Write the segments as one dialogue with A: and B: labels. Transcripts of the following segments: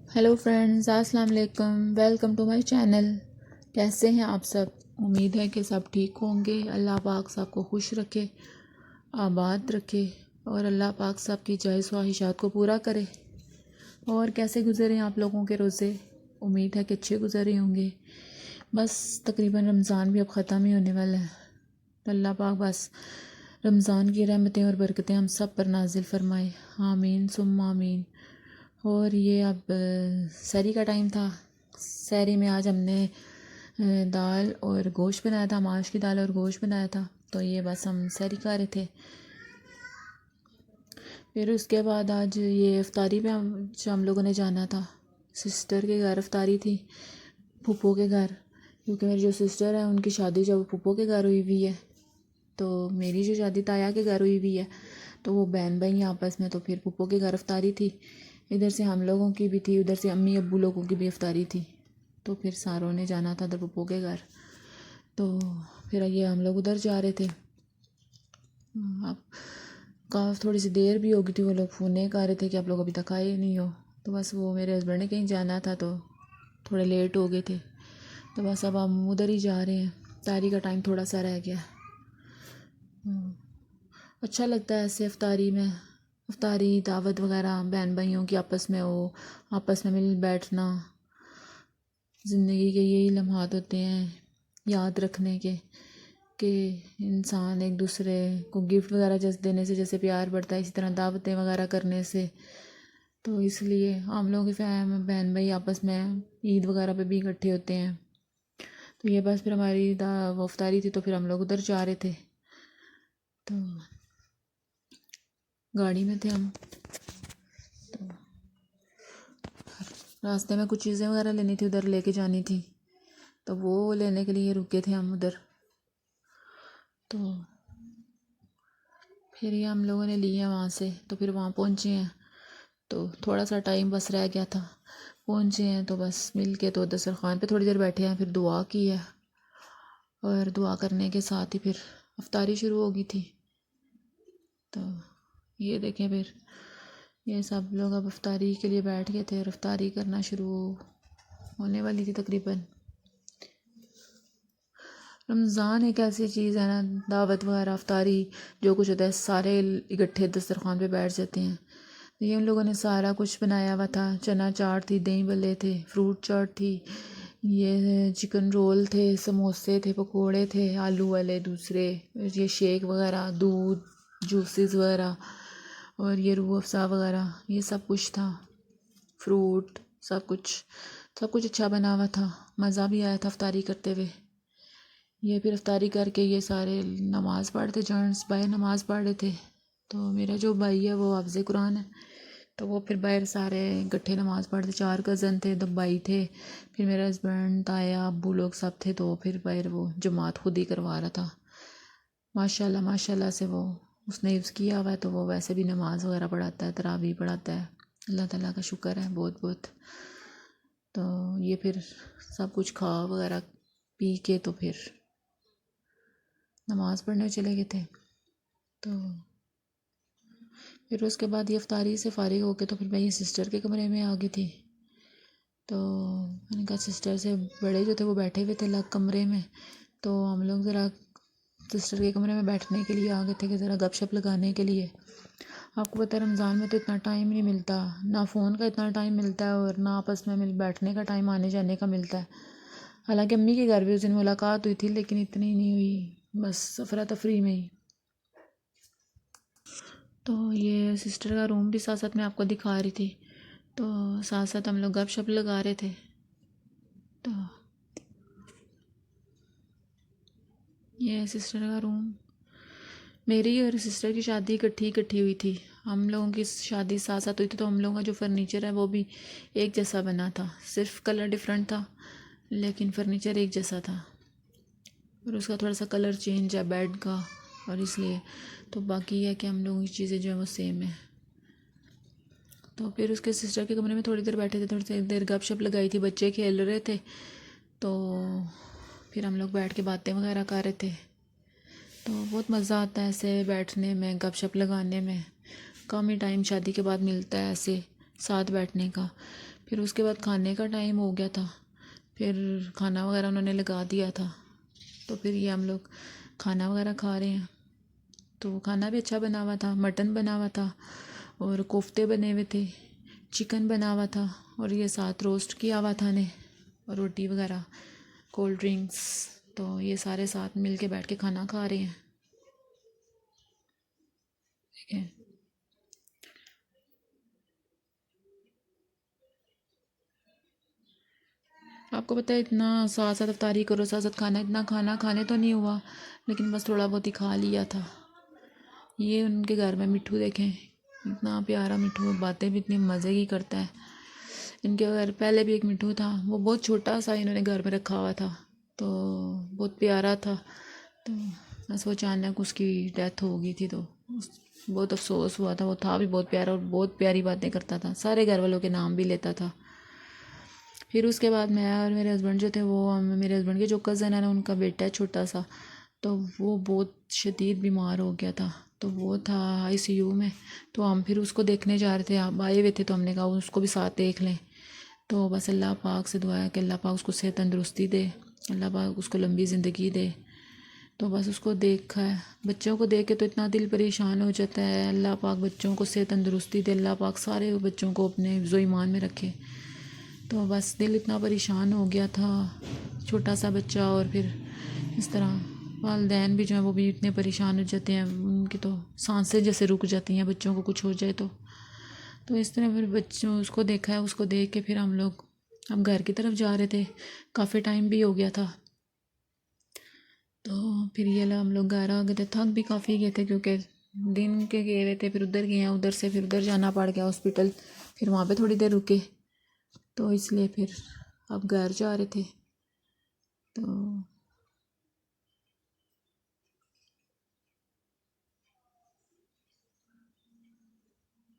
A: Hello friends, अस्सलाम वालेकुम। Welcome to my channel. कैसे हैं आप सब? उम्मीद है कि सब ठीक होंगे। अल्लाह पाक सबको खुश रखे, आबाद रखे और अल्लाह पाक सबकी ख्वाहिश ख्वाहिशात को पूरा करे। और कैसे गुजरे आप लोगों के रोज़े? उम्मीद है कि अच्छे गुजरे होंगे। बस तकरीबन रमज़ान भी अब ख़त्म ही होने वाला है। अल्लाह पाक बस रमज़ान की रहमतें और बरकतें हम सब पर नाजिल फरमाए। आमीन सुम्मा आमीन। और ये अब सहरी का टाइम था। सहरी में आज हमने दाल और गोश्त बनाया था, माश की दाल और गोश्त बनाया था। तो ये बस हम सहरी खा रहे थे। फिर उसके बाद आज ये इफ्तारी पे हम लोगों ने जाना था। सिस्टर के घर इफ्तारी थी, फूफो के घर, क्योंकि मेरी जो सिस्टर है उनकी शादी जो फूफो के घर हुई हुई है। तो मेरी जो शादी ताया के घर हुई हुई है, तो वो बहन भाई आपस में। तो फिर फूफो के घर इफ्तारी थी, इधर से हम लोगों की भी थी, उधर से अम्मी अब्बू लोगों की भी इफ्तारी थी। तो फिर सारों ने जाना था उधर फूफो के घर। तो फिर ये हम लोग उधर जा रहे थे। अब काफ़ी थोड़ी सी देर भी हो गई थी। वो लोग फ़ोन कर रहे थे कि आप लोग अभी तक आए नहीं हो। तो बस वो मेरे हस्बैंड ने कहीं जाना था तो थोड़े लेट हो गए थे। तो बस अब हम उधर ही जा रहे हैं। तारी का टाइम थोड़ा सा रह गया। अच्छा लगता है ऐसे इफ्तारी में, इफ्तारी दावत वगैरह बहन भाइयों की आपस में हो, आपस में मिल बैठना। ज़िंदगी के यही लम्हात होते हैं याद रखने के, कि इंसान एक दूसरे को गिफ्ट वगैरह जैसे देने से जैसे प्यार बढ़ता है, इसी तरह दावतें वगैरह करने से। तो इसलिए हम लोग की फैम बहन भाई आपस में ईद वगैरह पे भी इकट्ठे होते हैं। तो ये बस फिर हमारी वो इफ्तारी थी, तो फिर हम लोग उधर जा रहे थे। तो गाड़ी में थे हम। तो रास्ते में कुछ चीज़ें वगैरह लेनी थी, उधर लेके जानी थी। तो वो लेने के लिए रुके थे हम उधर। तो फिर ये हम लोगों ने लिए वहाँ से। तो फिर वहाँ पहुँचे हैं, तो थोड़ा सा टाइम बस रह गया था। पहुँचे हैं तो बस मिल के तो दस्तरख़्वान पे थोड़ी देर बैठे हैं, फिर दुआ की है। और दुआ करने के साथ ही फिर इफ्तारी शुरू हो गई थी। तो ये देखें, फिर ये सब लोग अब इफ्तारी के लिए बैठ गए थे और इफ्तारी करना शुरू होने वाली थी तकरीबन। रमज़ान एक ऐसी चीज़ है ना, दावत वगैरह इफ्तारी जो कुछ होता है सारे इकट्ठे दस्तरख़्वान पे बैठ जाते हैं। तो ये उन लोगों ने सारा कुछ बनाया हुआ था। चना चाट थी, दही भल्ले थे, फ्रूट चाट थी, ये चिकन रोल थे, समोसे थे, पकोड़े थे आलू वाले दूसरे, ये शेक वगैरह, दूध, जूसेस वगैरह, और ये रूह अफ़ज़ा वगैरह, ये सब कुछ था। फ्रूट, सब कुछ अच्छा बना हुआ था। मज़ा भी आया था इफ्तारी करते हुए। ये फिर इफ्तारी करके ये सारे नमाज़ पढ़ते, जेंट्स भाई नमाज़ पढ़ रहे थे। तो मेरा जो भाई है वो हाफ़िज़ कुरान है, तो वो फिर बाहर सारे इकट्ठे नमाज़ पढ़ते। 4 कज़न थे, 2 भाई थे, फिर मेरा हस्बैंड, ताया, अब्बू लोग सब थे। तो फिर बाहर वो जमात खुद ही करवा रहा था। माशाल्लाह माशाल्लाह से वो उसने हिफ्ज़ किया हुआ है, तो वो वैसे भी नमाज़ वगैरह पढ़ाता है, तरावी पढ़ाता है। अल्लाह ताला का शुक्र है बहुत बहुत। तो ये फिर सब कुछ खा वगैरह पी के तो फिर नमाज़ पढ़ने चले गए थे। तो फिर उसके बाद ये इफ्तारी से फ़ारिग होके तो फिर मैं ये सिस्टर के कमरे में आ गई थी। तो मैंने कहा सिस्टर से बड़े जो थे वो बैठे हुए थे अलग कमरे में। तो हम लोग ज़रा सिस्टर के कमरे में बैठने के लिए आ गए थे कि ज़रा गपशप लगाने के लिए। आपको पता है रमज़ान में तो इतना टाइम नहीं मिलता, ना फ़ोन का इतना टाइम मिलता है और ना आपस में मिल बैठने का टाइम आने जाने का मिलता है। हालांकि अम्मी के घर भी उस दिन मुलाकात हुई थी, लेकिन इतनी नहीं हुई, बस अफरा तफरी में ही। तो ये सिस्टर का रूम भी साथ साथ मैं आपको दिखा रही थी। तो साथ साथ हम लोग गपशप लगा रहे थे। तो ये सिस्टर का रूम, मेरी और सिस्टर की शादी इकट्ठी इकट्ठी हुई थी। हम लोगों की शादी साथ साथ हुई थी, तो हम लोगों का जो फर्नीचर है वो भी एक जैसा बना था। सिर्फ कलर डिफरेंट था, लेकिन फर्नीचर एक जैसा था। और उसका थोड़ा सा कलर चेंज है बेड का, और इसलिए तो बाकी है कि हम लोगों की चीज़ें जो है वो सेम है। तो फिर उसके सिस्टर के कमरे में थोड़ी देर बैठे थे, थोड़ी देर गपशप लगाई थी, बच्चे खेल रहे थे। तो फिर हम लोग बैठ के बातें वगैरह कर रहे थे। तो बहुत मज़ा आता है ऐसे बैठने में, गपशप लगाने में। कम ही टाइम शादी के बाद मिलता है ऐसे ساتھ بیٹھنے کا۔ پھر اس کے بعد کھانے کا ٹائم ہو گیا تھا، پھر کھانا وغیرہ انہوں نے لگا دیا تھا، تو پھر یہ ہم لوگ کھانا وغیرہ کھا رہے ہیں۔ تو کھانا بھی اچھا بنا ہوا تھا، مٹن بنا ہوا تھا اور کوفتے بنے ہوئے تھے، چکن بنا ہوا تھا، اور یہ ساتھ روسٹ کیا ہوا تھا نے، اور روٹی وغیرہ، کولڈ ڈرنکس۔ تو یہ سارے ساتھ مل کے بیٹھ کے کھانا کھا رہے ہیں، ٹھیک ہے۔ آپ کو پتہ ہے اتنا ساتھ ساتھ افطاری کرو، ساتھ ساتھ کھانا، اتنا کھانا کھانے تو نہیں ہوا، لیکن بس تھوڑا بہت ہی کھا لیا تھا۔ یہ ان کے گھر میں مٹھو دیکھیں، اتنا پیارا مٹھو، باتیں بھی اتنی مزے کی کرتا ہے۔ ان کے گھر پہلے بھی ایک مٹھو تھا، وہ بہت چھوٹا سا انہوں نے گھر میں رکھا ہوا تھا، تو بہت پیارا تھا، تو بس وہ اچانک اس کی ڈیتھ ہو گئی تھی، تو بہت افسوس ہوا تھا۔ وہ تھا بھی بہت پیارا اور بہت پیاری باتیں کرتا تھا، سارے گھر والوں کے نام بھی لیتا تھا۔ پھر اس کے بعد میں اور میرے ہسبینڈ جو تھے، وہ میرے ہسبینڈ کے جو کزن ہیں نا، ان کا بیٹا ہے چھوٹا سا، تو وہ بہت شدید بیمار ہو گیا تھا، تو وہ تھا ICU میں، تو ہم پھر اس کو دیکھنے جا رہے تھے، آپ آئے ہوئے تھے، تو ہم نے کہا اس کو بھی ساتھ دیکھ لیں۔ تو بس اللہ پاک سے دعا ہے کہ اللہ پاک اس کو صحت تندرستی دے، اللہ پاک اس کو لمبی زندگی دے۔ تو بس اس کو دیکھا ہے، بچوں کو دیکھ کے تو اتنا دل پریشان ہو جاتا ہے۔ اللہ پاک بچوں کو صحت تندرستی دے، اللہ پاک سارے بچوں کو اپنے حفظ و ایمان میں رکھے۔ تو بس دل اتنا پریشان ہو گیا تھا، چھوٹا سا بچہ، اور پھر اس طرح والدین بھی جو ہیں وہ بھی اتنے پریشان ہو جاتے ہیں، ان کی تو سانسیں جیسے رک جاتی ہیں بچوں کو کچھ ہو جائے تو اس طرح پھر بچوں اس کو دیکھا ہے، اس کو دیکھ کے پھر ہم لوگ اب گھر کی طرف جا رہے تھے، کافی ٹائم بھی ہو گیا تھا، تو پھر یہ ہم لوگ گھر آ گئے تھے، تھک بھی کافی گئے تھے کیونکہ دن کے گئے ہوئے تھے، پھر ادھر گئے ہیں، ادھر سے پھر ادھر جانا پڑ گیا ہاسپٹل، پھر وہاں پہ تھوڑی دیر رکے، تو اس لیے پھر اب گھر جا رہے تھے۔ تو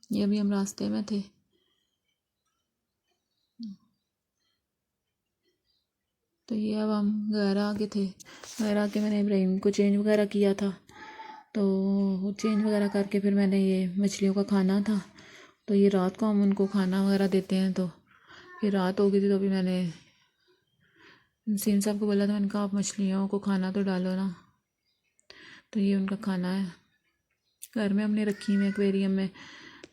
A: یہ ابھی ہم راستے میں تھے، تو یہ اب ہم گھر آ گئے تھے، گھر آ کے میں نے ابراہیم کو چینج وغیرہ کیا تھا، تو وہ چینج وغیرہ کر کے پھر میں نے یہ مچھلیوں کا کھانا تھا، تو یہ رات کو ہم ان کو کھانا وغیرہ دیتے ہیں، تو پھر رات ہو گئی تھی، تو بھی میں نے نسیم صاحب کو بولا تھا، میں نے کہا آپ مچھلیوں کو کھانا تو ڈالو نا، تو یہ ان کا کھانا ہے۔ گھر میں ہم نے رکھی ہوئی ایکویریم میں،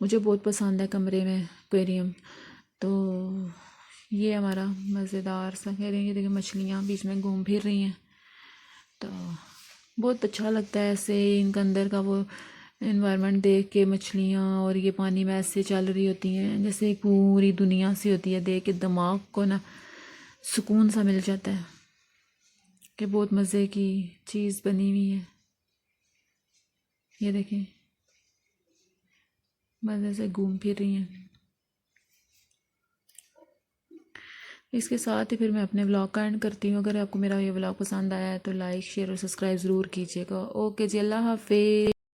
A: مجھے بہت پسند ہے کمرے میں ایکویریم، تو یہ ہمارا مزیدار سا کہہ رہی ہیں، یہ دیکھیں مچھلیاں بیچ میں گھوم پھر رہی ہیں، تو بہت اچھا لگتا ہے ایسے ان کا اندر کا وہ انوائرمنٹ دیکھ کے، مچھلیاں اور یہ پانی میں ایسے چل رہی ہوتی ہیں جیسے ایک پوری دنیا سی ہوتی ہے، دیکھ کے دماغ کو نا سکون سا مل جاتا ہے کہ بہت مزے کی چیز بنی ہوئی ہے۔ یہ دیکھیں مزے سے گھوم پھر رہی ہیں۔ اس کے ساتھ ہی پھر میں اپنے ولاگ کا اینڈ کرتی ہوں۔ اگر آپ کو میرا یہ ولاگ پسند آیا ہے تو لائک، شیئر اور سبسکرائب ضرور کیجیے گا۔ اوکے جی، اللہ حافظ۔